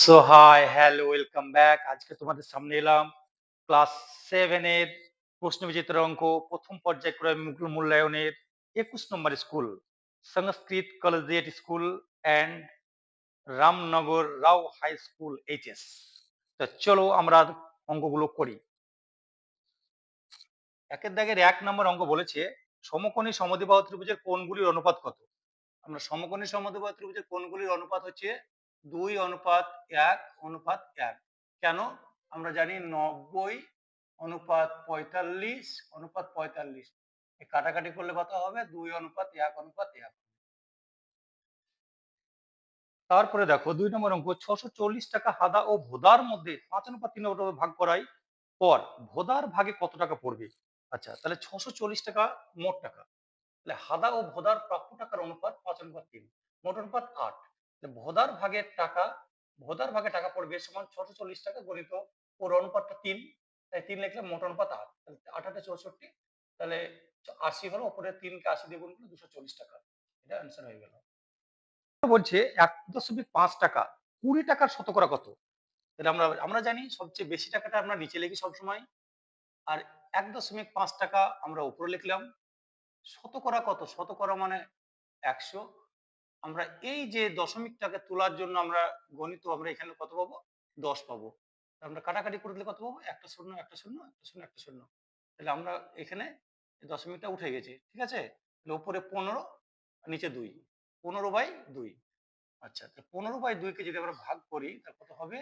So hi, hello, welcome back. আজকে তোমাদের সামনে এলাম ক্লাস 7 এর প্রশ্নবিচিত্র অঙ্ক প্রথম পর্যায়ক্রমে মূল্যায়নের 21 number school Sanskrit collegiate school and Ramnagar Rao high school HS. তো চলো আমরা অঙ্কগুলো করি। একের দাগের 1 নম্বর অঙ্ক বলেছে সমকোণী সমদ্বিবাহু ত্রিভুজের কোণগুলির অনুপাত কত? আমরা সমকোণী সমদ্বিবাহু ত্রিভুজের কোণগুলির অনুপাত হচ্ছে 2:1:1। কেন? আমরা জানি 90:45:45। কাটাকাটি করলে কত হবে? 2:1:1। তারপরে দেখো 2 নম্বর অঙ্ক 640 টাকা হাদা ও ভোদার মধ্যে 5:3 ভাগ করাই পর ভোদার ভাগে কত টাকা পড়বে? আচ্ছা, তাহলে 640 টাকা মোট টাকা। তাহলে হাদা ও ভোদার প্রাপ্য টাকার অনুপাত 5:3, মোট অনুপাত 8। ভোদার ভাগে টাকা পড়বে সমান 640 টাকা গণিত ওর অনুপাতটা 3, তাই 3 লিখলে মোট অনুপাত 8। তাহলে 8 8 64, তাহলে 80 হলো, উপরে 3 কে 80 দিয়ে গুণ করলে 240 টাকা। এটা অ্যান্সার হয়ে গেল। বলছে 1.5 টাকা 20 টাকার শতকরা কত? তাহলে আমরা আমরা জানি সবচেয়ে বেশি টাকাটা আমরা নিচে লিখি সবসময়, আর 1.5 টাকা আমরা উপরে লিখলাম। শতকরা কত? শতকরা মানে 100। আমরা এই যে দশমিকটাকে তোলার জন্য আমরা গণিত আমরা এখানে কত পাবো? 10 পাবো। আমরা কাটাকাটি করে দিলে কত পাবো? একটা শূন্য একটা শূন্য একটা শূন্য একটা শূন্য। তাহলে আমরা এখানে দশমিকটা উঠে গেছে, ঠিক আছে? তাহলে উপরে 15, নিচে 2, 15/2। আচ্ছা, তো 15/2 কে যদি আমরা ভাগ করি তাহলে কত হবে?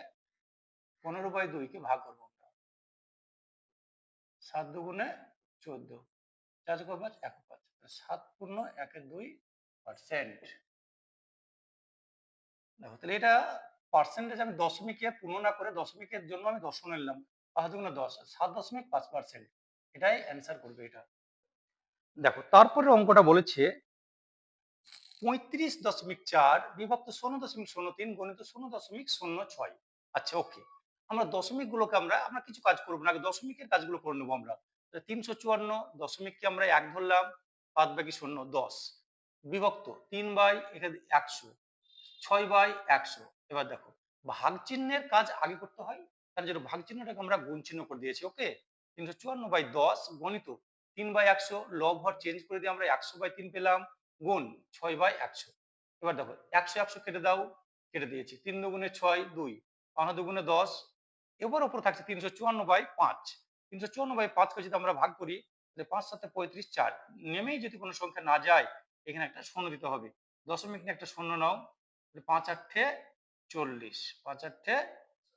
15/2 কে ভাগ করবো আমরা 7 দুগুণে 14, 4 যোগ 5 1/5, 7.12%। দেখো, তাহলে এটা পার্সেন্টেজ আমি দশমিকে পূর্ণ না করে দশমিকের জন্য আমি দশমিক নিলাম। 5 দুগুণে 10, 7.5%। এটাই অ্যান্সার করবে এটা। দেখো তারপরে অঙ্কটা বলেছে 35.4 বিভক্ত 0.03 গণিত 0.06। আচ্ছা, ওকে। আমরা দশমিক গুলোকে আমরা কিছু কাজ করবো না, আগে দশমিকের কাজগুলো করে নেবো আমরা। 354 দশমিককে আমরা 1 ধরলাম, 5 বাকি 0 10 বিভক্ত 3/100, 6/100। এবার দেখো ভাগ চিহ্নের কাজ আগে করতে হয়, তার জন্য ভাগ চিহ্নটাকে আমরা গুণ চিহ্ন করে দিয়েছি। ওকে, 354/10 গণিত 3/100, লব হর চেঞ্জ করে দিয়ে আমরা 100/3 পেলাম, গুণ 6/100। এবার দেখো 100 100 কেটে দাও, কেটে দিয়েছি। 3 দুগুণে 6 2, 5 দুগুণে 10। এবার উপর থাকছে 354/5। 354/5 কে যদি আমরা ভাগ করি তাহলে 5 7 35 4, নেমেই যদি কোনো সংখ্যা না যায় এখানে একটা শূন্য দিতে হবে। দশমিক নিয়ে একটা শূন্য নাও, 5 8 40, 5 8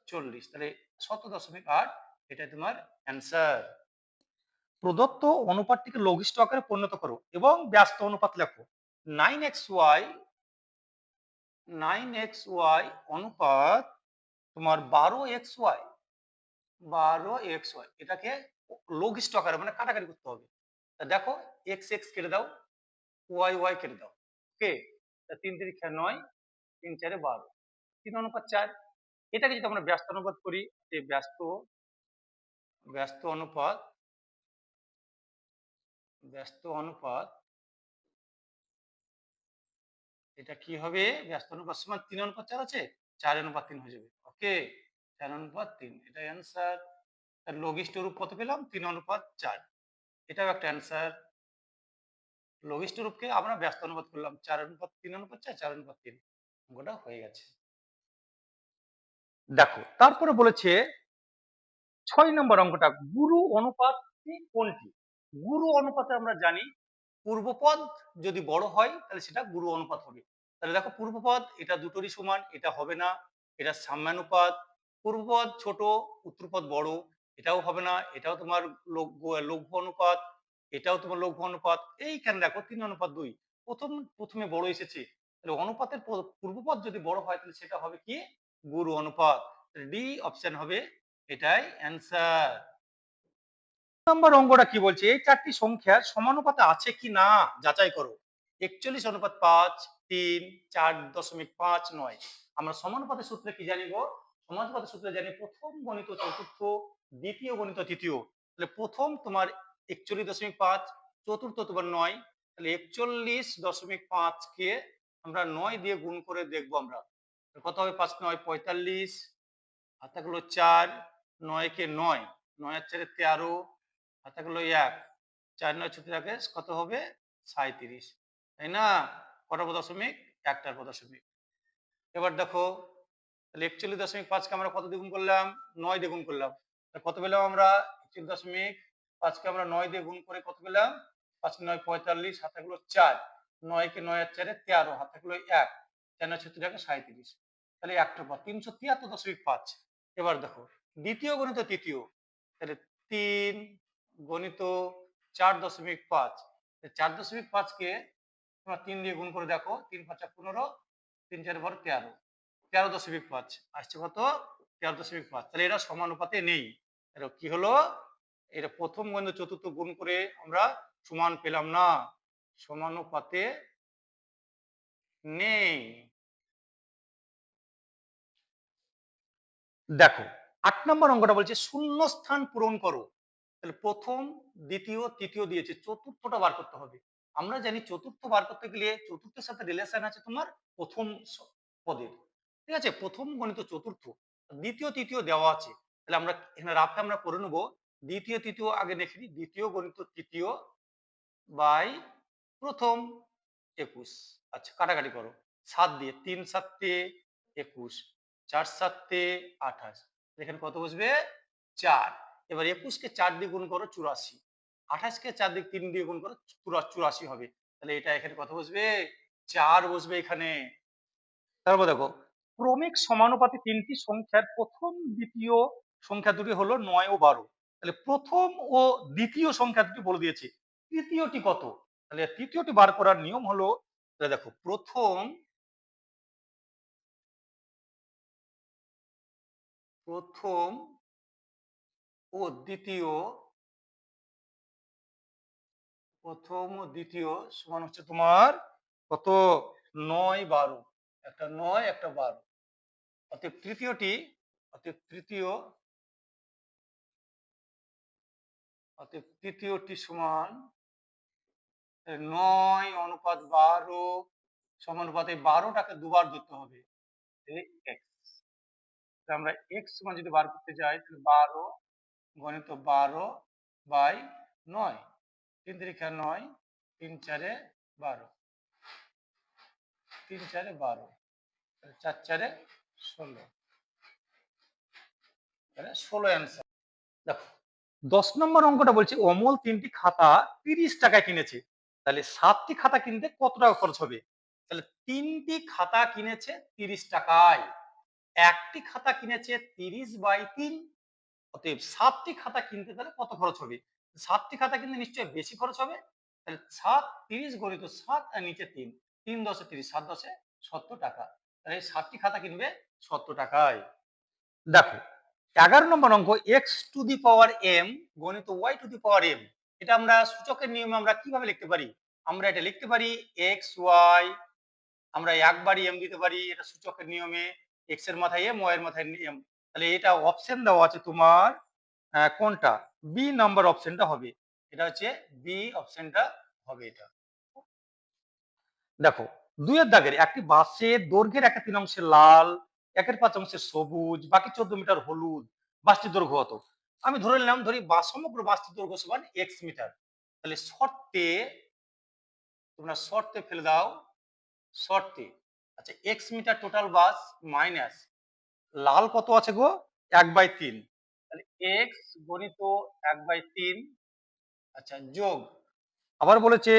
40, তাহলে 17.8 এটা তোমার অ্যান্সার। প্রদত্ত অনুপাতটিকে লঘিষ্ঠ আকারে পরিণত করো এবং ব্যস্ত অনুপাত লেখো। 9xy অনুপাত তোমার 12xy, এটাকে লঘিষ্ঠ আকারে মানে কাটাকাটি করতে হবে। তা দেখো x x কেটে দাও, y y কেটে দাও। ওকে, 3 3 9, 3 4 12, 3:4। এটাকে যদি আমরা ব্যস্ত অনুপাত করি, যে ব্যস্ত অনুপাত এটা কি হবে? ব্যস্ত অনুপাত সমান 3:4 আছে, 4:3 হয়ে যাবে। ওকে, 4:3 এটা অ্যান্সার। তার লঘিষ্ঠ রূপ কত পেলাম? 3:4। এটাও একটা অ্যান্সার। লঘিষ্ঠ রূপকে আমরা ব্যস্ত অনুপাত করলাম, 4:3:4, 4:3। অঙ্কটা হয়ে গেছে। দেখো তারপরে বলেছে 6 নম্বর অঙ্কটা গুরু অনুপাত কোনটি? গুরু অনুপাতে আমরা জানি পূর্বপদ যদি বড় হয় তাহলে সেটা গুরু অনুপাত হবে। তাহলে দেখো পূর্বপদ এটা দুটোরই সমান, এটা হবে না, এটা সাম্যানুপাত। পূর্বপদ ছোট, উত্তরপদ বড়, এটাও হবে না, এটাও তোমার লঘু অনুপাত, এটাও তোমার লঘু অনুপাত। এইখানে দেখো 3:2, প্রথমে বড় এসেছে, তাহলে অনুপাতের পূর্বপদ যদি বড় হয় তাহলে সেটা হবে কি? গুরু অনুপাত। ডি অপশন হবে, এটাই অ্যান্সার। নম্বর অঙ্কটা কি বলছে? এই চারটি সংখ্যার সমানুপাতে আছে কি না যাচাই করো। 41:5, 3, 4.59। আমরা সমানুপাতের সূত্রে কি জানি গো? সমানুপাতের সূত্রে জানি প্রথম গণিত চতুর্থ, দ্বিতীয় গণিত তৃতীয়। তাহলে প্রথম তোমার 41.5, চতুর্থ তোমার 9, তাহলে 41.5 কে আমরা 9 দিয়ে গুণ করে দেখবো আমরা। কত হবে 5 9 45, হাতে গুলো 4, 9 কে 9, 9 আর 4 13, হাতে গুলো 1, 4 9 ছুটি কত হবে 37, তাই না? কটা দশমিক? একটার দশমিক। এবার দেখো তাহলে 41.5 কে আমরা কত দ্বিগুণ করলাম? 9 দিয়ে গুণ করলাম। কত পেলাম আমরা? 41.5 কে আমরা 9 দিয়ে গুণ করে কত পেলাম? 5 9 45, হাতে গুলো 4, 9 কে 9 আর 4 13, হাতে গুলো 1, 4 9 ছুটি 37, তাহলে একটার পর 373.5। এবার দেখো দ্বিতীয় গণিত তৃতীয়, তাহলে 3 গণিত 4.5, 4.5 কে তোমরা 3 দিয়ে গুণ করে দেখো, 3 5 15, 3 4 13, 13.5 আসছে কত? 13.5। তাহলে এরা সমানুপাতে নেই। এটা কি হলো? এটা প্রথম গণিত চতুর্থ গুণ করে আমরা সমান পেলাম না, সমানুপাতে নেই। দেখো 8 নম্বর অঙ্কটা বলছে শূন্য স্থান পূরণ করো। তাহলে প্রথম দ্বিতীয় তৃতীয় দিয়েছে, চতুর্থটা বার করতে হবে। আমরা জানি চতুর্থ বার করতে গেলে চতুর্থের সাথে রিলেশন আছে তোমার প্রথম পদের, ঠিক আছে? প্রথম গণিত চতুর্থ, দ্বিতীয় তৃতীয় দেওয়া আছে। তাহলে আমরা এখানে রাফে আমরা করে নেবো, দ্বিতীয় তৃতীয় আগে দেখি। দ্বিতীয় গণিত তৃতীয় বাই প্রথম 21। আচ্ছা কাটাকাটি করো, 7 দিয়ে, 3 7 21, 4 7 28, এখানে কত বসবে? 4। এবার 21 কে 4 দিয়ে গুণ করো 84, 28 কে 4 দিয়ে 3 দিয়ে গুণ করো 84 হবে। তাহলে এটা এখানে কত বসবে? 4 বসবে এখানে। তারপর দেখো ক্রমিক সমানুপাতে তিনটি সংখ্যার প্রথম দ্বিতীয় সংখ্যা দুটি হলো 9 ও 12। তাহলে প্রথম ও দ্বিতীয় সংখ্যা দুটি বলে দিয়েছে, তৃতীয়টি কত? তাহলে তৃতীয়টি বার করার নিয়ম হলো, তাহলে দেখো প্রথম ও দ্বিতীয়, প্রথম ও দ্বিতীয় সমান হচ্ছে তোমার কত? 9 12, একটা 9 একটা 12। অতএব তৃতীয়টি, অতএব তৃতীয়, অতএব তৃতীয়টি সমান 9 অনুপাত 12 সমানুপাতে 12টাকে দুবার ধরতে হবে, x। আমরা x সমান যদি বার করতে যাই তাহলে 12 গণিত 12 বাই 9, 3 3 9, 3 4 12, 3 4 12, 4 4 16, তাহলে 16 অ্যান্সার। দেখো 10 নম্বর অঙ্কটা বলছে অমল 3টি খাতা 30 টাকায় কিনেছে। তাহলে 7টি খাতা কিনতে কত টাকা খরচ হবে? তাহলে 3টি খাতা কিনেছে 30 টাকায়, একটি খাতা কিনেছে 30/3, অতএব 7টি খাতা কিনতে তাহলে কত খরচ হবে? 7টি খাতা কিনতে নিশ্চয়ই বেশি খরচ হবে। তাহলে 7 30 গণিত 7 আর নিচে 3, 3 10 30, 7 10 70 টাকা। তাহলে 7টি খাতা কিনবে 70 টাকায়। দেখো 11 নম্বর অঙ্ক x to the power m গণিত y to the power m. এটা আমরা সূচকের নিয়মে আমরা কিভাবে লিখতে পারি? আমরা এটা লিখতে পারি এক্স ওয়াই, আমরা একবারই এম দিতে পারি, এটা সূচকের নিয়মে। এক্স এর মাথায় এম, ওয়াই এর মাথায় এম। তাহলে এটা অপশন দেওয়া আছে তোমার কোনটা? বি নাম্বার অপশনটা হবে। এটা হচ্ছে বি অপশনটা হবে এটা। দেখো 2 এর দাগের একটি বাসের দৈর্ঘ্যের একটা 3 অংশে লাল, 1/5 অংশে সবুজ, বাকি 14 মিটার হলুদ। বাসটির দৈর্ঘ্য কত? আমি ধরে নিলাম, ধরি বাস সমগ্র বাসটির দৈর্ঘ্য সমান x মিটার। তাহলে শর্তে, তোমরা শর্তে ফেলে দাও, শর্তে। আচ্ছা x মিটার টোটাল বাস মাইনাস লাল কত আছে গো? 1/3। তাহলে x গণিত 1/3, আচ্ছা যোগ আবার বলেছে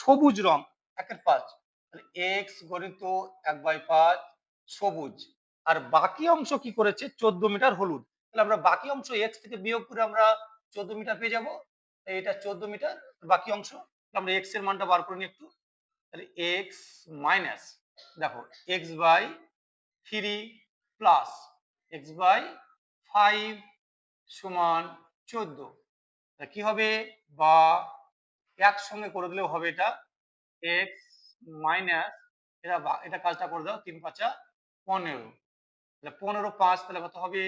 সবুজ রং 1/5, তাহলে এক্স গণিত 1/5 সবুজ। আর বাকি অংশ কি করেছে? 14 মিটার হলুদ। তাহলে আমরা বাকি অংশ এক্স থেকে বিয়োগ করে আমরা 14 মিটার পেয়ে যাব। এটা 14 মিটার, বাকি অংশ আমরা এক্স এর মানটা বার করে নিই একটু। তাহলে এক্স মাইনাস, দেখো X by 3 plus X by 5 সমান 14। কি হবে? বা একসঙ্গে করে দিলেও হবে এটা, এক্স মাইনাস, এটা কাজটা করে দাও, 3 5 15, তাহলে 15 5, তাহলে কত হবে?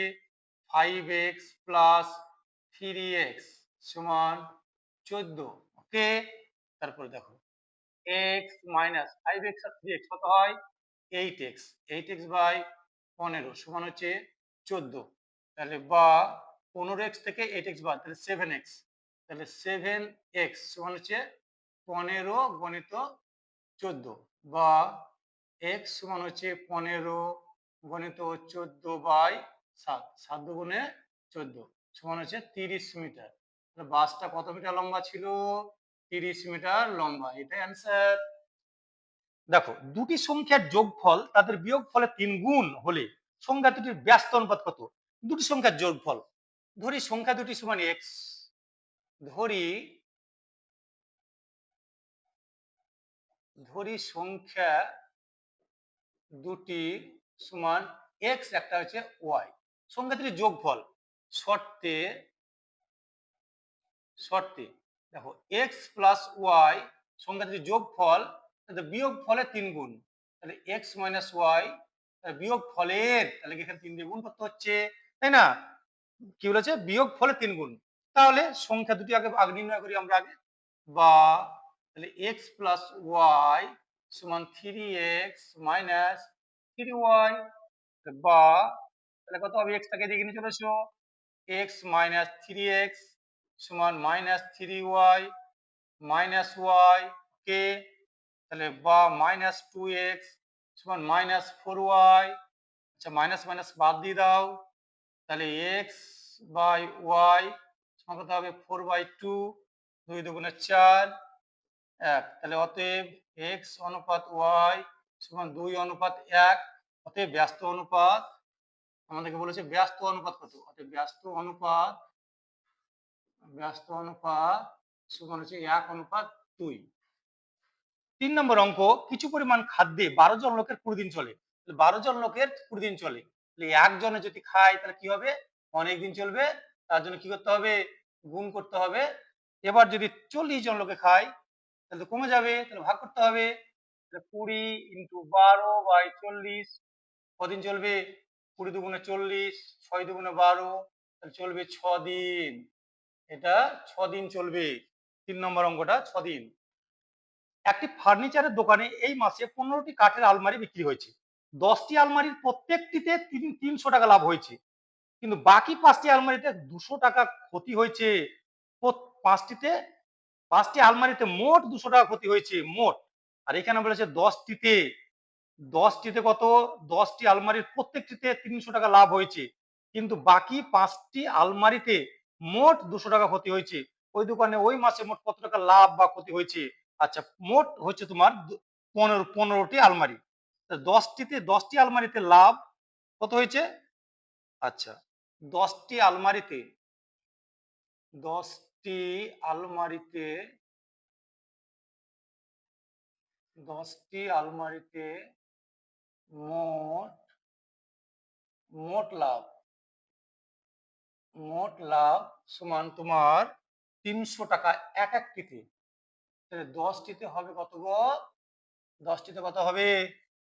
5x প্লাস 3x সমান 14। ওকে, তারপরে দেখো x মাইনাস 5x আর 3x কত হয়? 8x 8x বাই 15 সমান হচ্ছে 14, তাহলে বা 15x থেকে 8x বাদ, তাহলে 7x, তাহলে 7x সমান হচ্ছে 15 গণিত 14 বা x সমান হচ্ছে 15 গণিত 14 বাই 7, 7 দুগুণে 14 সমান হচ্ছে 30 মিটার। বাসটা কত মিটার লম্বা ছিল? 30 মিটার লম্বা, এটা অ্যান্সার। দেখো, দুটি সংখ্যার যোগফল তাদের বিয়োগফলের 3 গুণ হলে সংখ্যা দুটির ব্যস্ত অনুপাত কত? দুটি সংখ্যার যোগফল, ধরি সংখ্যা দুটি সমান x, ধরি সংখ্যা দুটি সমান x, একটা হচ্ছে y, সংখ্যা দুটির যোগফল শর্তে শর্তে দেখো x প্লাস y সংখ্যা দুটির যোগফল বিয়োগ ফলের 3 গুণ, তাহলে x মাইনাস ওয়াই বিয়োগ ফলের, তাহলে এখানে 3 দিয়ে গুণ করতে হচ্ছে, তাই না? কি বলেছে? বিয়োগ ফলের 3 গুণ। তাহলে সংখ্যা দুটি আগে নির্ণয় করি আমরা আগে, বা তাহলে x প্লাস ওয়াই সমান 3x মাইনাস 3y, বা তাহলে কত হবে? x টাকে এদিকে নিয়ে চলে এসো, x মাইনাস 3x সমান মাইনাস 3y মাইনাস ওয়াই কে, তাহলে বা মাইনাস 2x সমান মাইনাস 4y, আচ্ছা মাইনাস মাইনাস বাদ দিয়ে দাও, তাহলে x বাই ওয়াই সমান কত হবে? 4/2, 2 দুগুণে 4, 1, তাহলে অতএব x অনুপাত y সমান 2 অনুপাত 1, অতএব ব্যস্ত অনুপাত আমাদেরকে বলেছে ব্যস্ত অনুপাত কত? অতএব ব্যস্ত অনুপাত সমান হচ্ছে 1/2। 3 নম্বর অঙ্ক, কিছু পরিমাণ খাদ্যে 12 জন লোকের 20 দিন চলে। 12 জন লোকের 20 দিন চলে, একজনে যদি খায় তাহলে কি হবে? অনেক দিন চলবে, তার জন্য কি করতে হবে? গুণ করতে হবে। এবার যদি 40 জন লোকে খায় তাহলে কমে যাবে, তাহলে ভাগ করতে হবে, 20 ইন্টু 12/40 কদিন চলবে? 20 দুগুণে 40, 6 দুগুণে 12, তাহলে চলবে 6 দিন, এটা 6 দিন চলবে। 3 নম্বর অঙ্কটা 6 দিন। একটি ফার্নিচারের দোকানে এই মাসে 15টি কাঠের আলমারি বিক্রি হয়েছে, 10টি আলমারির প্রত্যেকটিতে 300 টাকা লাভ হয়েছে, কিন্তু বাকি 5টি আলমারিতে 200 টাকা ক্ষতি হয়েছে। পাঁচটিতে 5টি আলমারিতে মোট 200 টাকা ক্ষতি হয়েছে মোট। আর এখানে বলেছে 10টিতে কত? 10টি আলমারির প্রত্যেকটিতে 300 টাকা লাভ হয়েছে, কিন্তু বাকি 5টি আলমারিতে মোট 200 টাকা ক্ষতি হয়েছে। ওই দোকানে ওই মাসে মোট কত টাকা লাভ বা ক্ষতি হয়েছে? আচ্ছা, মোট হচ্ছে তোমার 15টি আলমারি, 10টি আলমারিতে লাভ কত হয়েছে? আচ্ছা, 10টি আলমারিতে 10টি আলমারিতে 10টি আলমারিতে মোট মোট লাভ সমান তোমার 300 টাকা এক একটিতে, তাহলে 10টিতে হবে কত গো? 10টিতে কত হবে?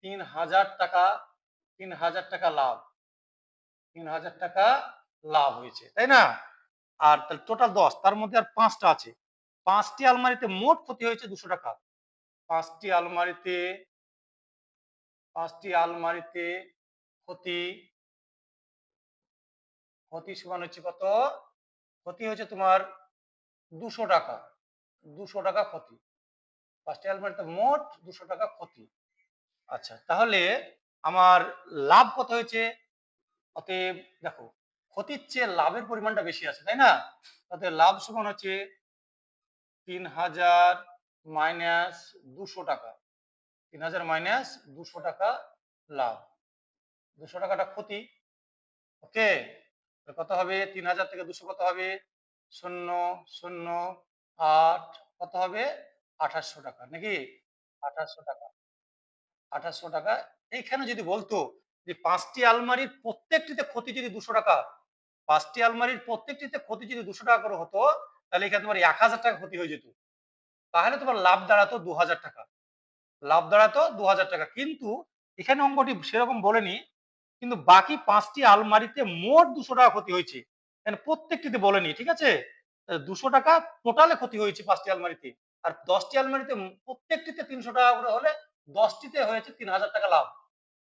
3000 টাকা, 3000 টাকা লাভ, 3000 টাকা লাভ হয়েছে, তাই না? আর তাহলে টোটাল 10, তার মধ্যে আর 5টা আছে, 5টি আলমারিতে মোট ক্ষতি হয়েছে 200 টাকা। 5টি আলমারিতে 5টি আলমারিতে ক্ষতি ক্ষতি সমান হচ্ছে কত? ক্ষতি হচ্ছে তোমার 200 টাকা, 200 টাকা ক্ষতি, 5টি আলমারিতে মোট 200 টাকা ক্ষতি। আচ্ছা, তাহলে আমার লাভ কত হয়েছে? অতএব দেখো, ক্ষতির চেয়ে লাভের পরিমাণটা বেশি আছে, তাই না? অতএব লাভ সমান হচ্ছে 3000 মাইনাস 200 টাকা, 3000 মাইনাস 200 টাকা লাভ, 200 টাকাটা ক্ষতি। ওকে, কত হবে? 3000 থেকে 200 কত হবে? 008, কত হবে? 2800 টাকা, নাকি? 2800 টাকা, 2800 টাকা। এইখানে যদি বলতো যে 5টি আলমারির প্রত্যেকটিতে ক্ষতি যদি 200 টাকা, 5টি আলমারির প্রত্যেকটিতে ক্ষতি যদি 200 টাকা করে হতো, তাহলে এখানে তোমার 1000 টাকা ক্ষতি হয়ে যেত, তাহলে তোমার লাভ দাঁড়াতো 2000 টাকা, লাভ দাঁড়াতো 2000 টাকা। কিন্তু এখানে অঙ্কটি সেরকম বলেনি, কিন্তু বাকি 5টি আলমারিতে মোট 200 টাকা ক্ষতি হয়েছে, প্রত্যেকটিতে বলেনি, ঠিক আছে? 200 টাকা টোটালে ক্ষতি হয়েছে 5টি আলমারিতে, আর 10টি আলমারিতে প্রত্যেকটিতে 300 টাকা করে হলে 10টিতে হয়েছে 3000 টাকা লাভ।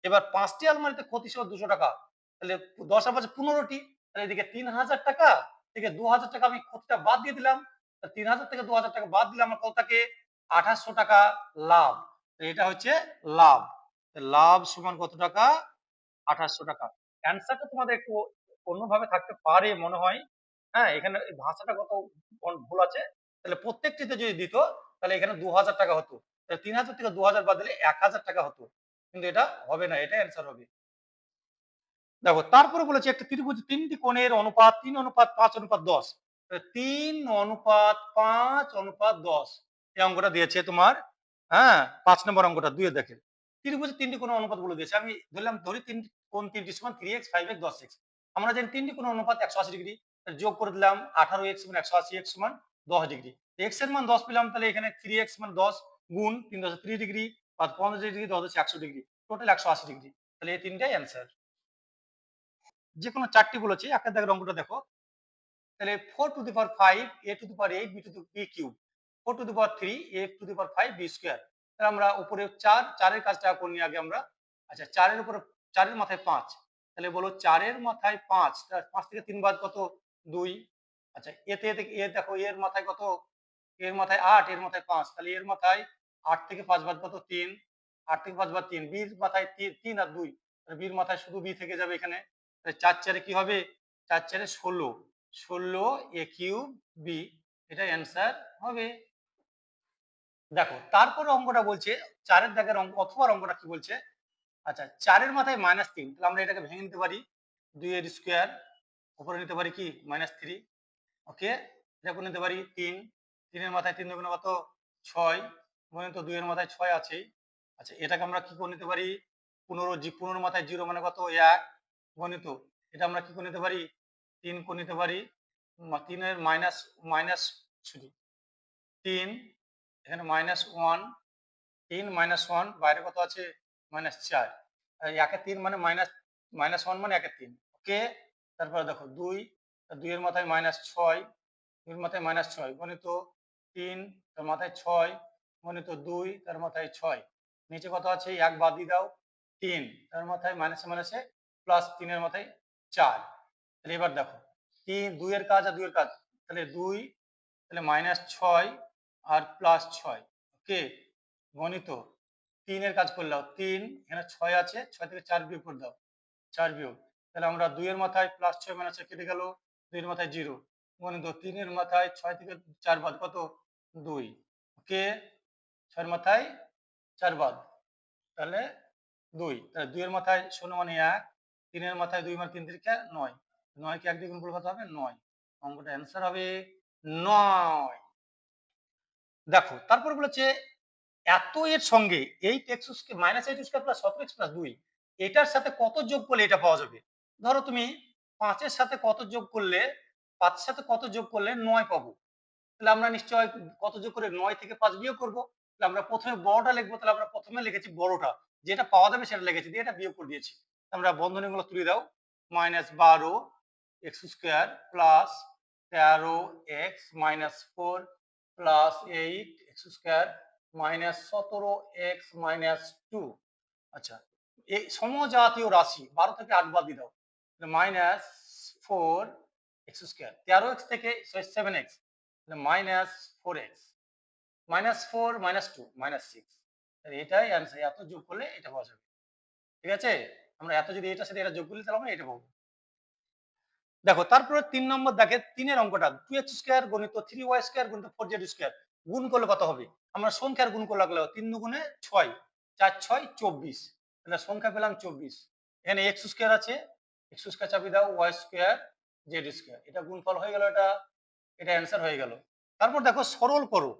এবার 5টি আলমারিতে ক্ষতি ছিল 200 টাকা, তাহলে 10 আর 5 15টি, তাহলে এদিকে 3000 টাকা থেকে 2000 টাকা আমি ক্ষতিটা বাদ দিয়ে দিলাম। 3000 থেকে 2000 টাকা বাদ দিলে আমার কত থাকে? 2800 টাকা লাভ। তো এটা হচ্ছে লাভ। লাভ সমান কত টাকা? 2800 টাকা। অ্যান্সারটা তোমাদের একটু অন্যভাবে থাকতে পারে মনে হয়। হ্যাঁ, এখানে ভাষাটা কত ভুল আছে। তাহলে প্রত্যেকটিতে যদি দিত তাহলে এখানে 2000 টাকা হতো। তাহলে 3000 থেকে 2000 বাদ দিলে 1000 টাকা হতো। কিন্তু এটা হবে না, এটা অ্যান্সার হবে। দেখো তারপরে বলেছে একটা ত্রিভুজ 3টি কোণের অনুপাত 3:5:10। 3:5:10 এই অঙ্কটা দিয়েছে তোমার। হ্যাঁ, 5 নম্বর অঙ্কটা 2 এ দেখেন। ত্রিভুজের 3টি কোণের অনুপাত বলে দিয়েছে। আমি ধরি কোণ 3টি সমান 3x 5x 10x। আমরা জানি 3টি কোণের অনুপাত 180 ডিগ্রি। যোগ করে দিলাম 18x 180x সমান 10 ডিগ্রি। x এর মান 10 পেলাম, তাহলে এখানে 3x মান 10 গুণ 3 10 30 degree, 5 50 degree, 10 100 degree, total 180 degree. তাহলে এই তিনটাই অ্যান্সার। যে কোনো 4টি বলেছি, একটা দাগের অঙ্কটা দেখো। তাহলে 4 two the power 5 a two the power 8 b to the b cube 4 two the power 3 a two the power 5 b square. তাহলে আমরা উপরে 4 এর কাজটা করে নিই আগে আমরা। আচ্ছা, 4 এর উপরে 4 এর মাথায় 5, তাহলে বলো 4 এর মাথায় 5, 5 থেকে 3 বাদ কত? 2। আচ্ছা, এতে এতে এ দেখো এর মাথায় কত? এর মাথায় 8, এর মাথায় 5, তাহলে এর মাথায় 8 থেকে 5 বাদ কত? 3। 8 থেকে 5 বাদ 3, b এর মাথায় 3 আর 2, তাহলে b এর মাথায় শুধু b থেকে যাবে এখানে। তাহলে 4 4 এ কি হবে? 4 4 এ 16, 16 a কিউব b, এটা অ্যান্সার হবে। দেখো তারপরে অঙ্কটা বলছে 4 এর দাগের অঙ্ক অথবা অঙ্কটা কি বলছে? আচ্ছা, 4 এর মাথায় -3, তাহলে আমরা এটাকে ভেঙে নিতে পারি। 2 এর স্কয়ার, উপরে নিতে পারি কি? -3। ওকে, এটা করে নিতে পারি 3। 3 এর মাথায় 3 দুগুণে কত? 6, গণিত 2 এর মাথায় 6 আছে। আচ্ছা, এটাকে আমরা কি করে নিতে পারি? 15 এর মাথায় 0 মানে কত? 1, গণিত এটা আমরা কি করে নিতে পারি? 3 করে নিতে পারি। 3 এর মাইনাস মাইনাস সরি 3, এখানে -1, 3 -1, বাইরে কত আছে? -4। আর 1 এ 3 মানে -1 মানে 1 এ 3। ওকে, তারপরে দেখো 2, 2 এর মাথায় -6, 2 এর মাথায় -6, গণিত 3, তার মাথায় 6, গণিত 2, তার মাথায় 6, নিচে কত আছে? 1 বাদ দিয়ে দাও, 3, তার মাথায় মাইনাসে মাইনাসে প্লাস 3 এর মাথায় 4। তাহলে এবার দেখো 3, 2 এর কাজ আর 2 এর কাজ, তাহলে 2, তাহলে -6 আর +6। ওকে, গণিত 3 এর কাজ করলে 3, এখানে 6 আছে, 6 থেকে 4 বিয়োগ করে দাও, 4 বিয়োগ। তাহলে আমরা 2 এর মাথায় +6 -6 কেটে গেল, 2 এর মাথায় 0, গণিত 3 এর মাথায় 6 থেকে 4 বাদ কত? 2। ওকে, 6 এর মাথায় 4 বাদ, তাহলে 2। তাহলে 2 এর মাথায় 0 মানে 1, 3 এর মাথায় 2 মানে 3 3 9, 9 কে 1 দিয়ে গুণ করলে কত হবে? 9। অঙ্কটা অ্যান্সার হবে 9। দেখো তারপর বলেছে এত এর সঙ্গে 8x square -8 square plus 17x plus 2, এটার সাথে কত যোগ করলে এটা পাওয়া যাবে? ধরো তুমি 5 এর সাথে কত যোগ করলে, 5 এর সাথে কত যোগ করলে 9 পাবো। তাহলে আমরা নিশ্চয় কত যোগ করে 9 থেকে 5 বিয়োগ করব। তাহলে আমরা প্রথমে বড়টা লিখবো, তাহলে আমরা প্রথমে লিখেছি বড়টা, যেটা পাওয়া যাবে সেটা লিখেছি, দিয়ে এটা বিয়োগ করে দিয়েছি। আমরা বন্ধনীগুলো তুলে দাও, -12 x square plus 13x minus 4 plus 8 x square minus 17x minus 2। আচ্ছা, এই সমজাতীয় রাশি 12 থেকে 8 বাদ দিয়ে দাও, -4 x স্কয়ার, 13x থেকে 7x, -4x, -4 -2 -6। এটাই অ্যান্সার। এত যোগ করলে এটা পাওয়া যাবে। ঠিক আছে, আমরা এত যদি এটার সাথে এটা যোগ করলে তাহলে আমরা এটা পাবো। দেখো তারপরে 3 নম্বর দেখে 3 এর অঙ্কটা 2x স্কয়ার গণিত 3y স্কয়ার গণিত 4z স্কয়ার গুণ করলে কত হবে? আমরা সংখ্যার গুণ করে লাগলো, 3 দুগুণে 6, 4 6 24, তাহলে সংখ্যা পেলাম 24। এখানে x স্কয়ার আছে, x স্কয়ার চাপি দাও, y স্কয়ার z স্কয়ার, এটা গুণফল হয়ে গেল, এটা এটা অ্যান্সার হয়ে গেল। তারপর দেখো সরল করো,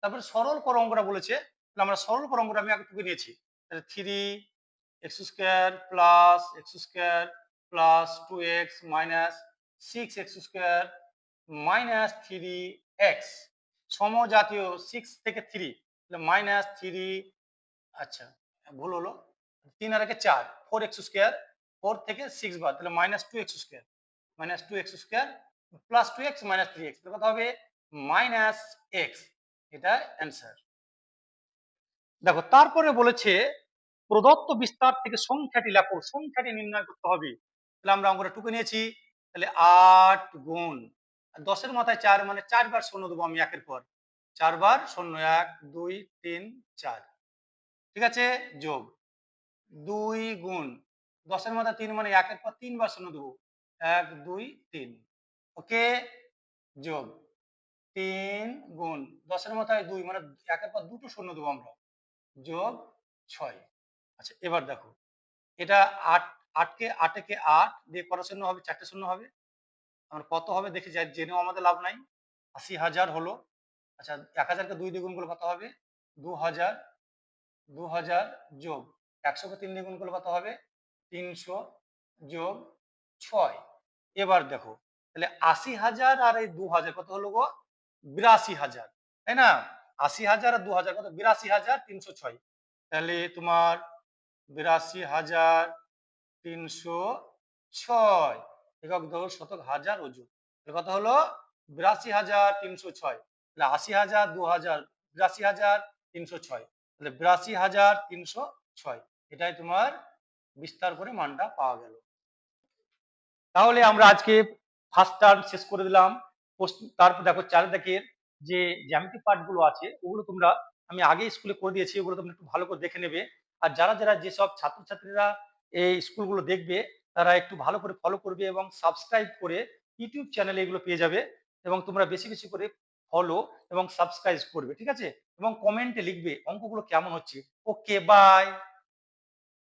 তারপর সরল করো অঙ্কটা বলেছে, তাহলে আমরা সরল করো অঙ্কটা আমি আগে টুকে নিয়েছি। তাহলে 3x square plus x square plus 2x minus 6x square minus 3x সমজাতীয় 6 থেকে 3, তাহলে -3, আচ্ছা ভুল হলো, 3 আর একে 4, 4x স্কয়ার, 4 থেকে 6 বাদ, তাহলে -2x square, -2x square plus 2x minus 3x, তাহলে কত হবে? -x, এটা অ্যান্সার। দেখো তারপরে বলেছে প্রদত্ত বিস্তার থেকে সংখ্যাটি লেখো, সংখ্যাটি নির্ণয় করতে হবে। তাহলে আমরা অঙ্কটা টুকে নিয়েছি। তাহলে 8 গুণ 10 এর মাথায় 4 মানে 4 বার শূন্য দেবো আমি একের পর। 4 বার শূন্য 1 2 3 4, ঠিক আছে? যোগ 2 গুণ 10 এর মাথায় 3 মানে 1 এর পর 3 বার শূন্য দেবো। 1 2 3, ওকে? যোগ 3 গুণ 10 এর মাথায় 2 মানে 1 এর পর দুটো শূন্য দেবো আমরা। যোগ 6। আচ্ছা এবার দেখো, এটা 8 8 কে 8 দিয়ে কত শূন্য হবে? 4টে শূন্য হবে। আমরা কত হবে দেখে যাই, জেনেও আমাদের লাভ নাই। ৮০,০০০ হলো। আচ্ছা ১০০০ কে 2 দিয়ে গুণ করলে কত হবে? ২০০০। ২০০০ যোগ ১০০ কে 3 দিয়ে গুণ করলে কত হবে? ৩০০ যোগ 6। এবার দেখো, তাহলে ৮০,০০০ আর এই ২০০০ কত হলো গো? ৮২,০০০, তাই না? ৮০,০০০ আর ২০০০ কত? ৮২,৩০৬। তাহলে তোমার ৮২,৩০৬ একক দশক শতক হাজার অযুত। তাহলে কত হলো? ৮২,৩০৬। তাহলে ৮০,০০০ ২০০০ ৮২,৩০৬। তাহলে ৮২,৩০৬ এটাই তোমার বিস্তার করে মানটা পাওয়া গেল। তাহলে আমরা আজকে ফার্স্ট টার্ম শেষ করে দিলাম। তারপর দেখো চারিদিকের যে জ্যামিতি পার্ট গুলো আছে ওগুলো তোমরা আমি আগে স্কুলে করে দিয়েছি, ওগুলো তোমরা একটু ভালো করে দেখে নেবে। আর যারা যারা যেসব ছাত্রছাত্রীরা এই স্কুলগুলো দেখবে তারা একটু ভালো করে ফলো করবে এবং সাবস্ক্রাইব করে ইউটিউব চ্যানেলে এগুলো পেয়ে যাবে। এবং তোমরা বেশি বেশি করে ফলো এবং সাবস্ক্রাইব করবে, ঠিক আছে? এবং কমেন্টে লিখবে অঙ্কগুলো কেমন হচ্ছে। ওকে, বাই।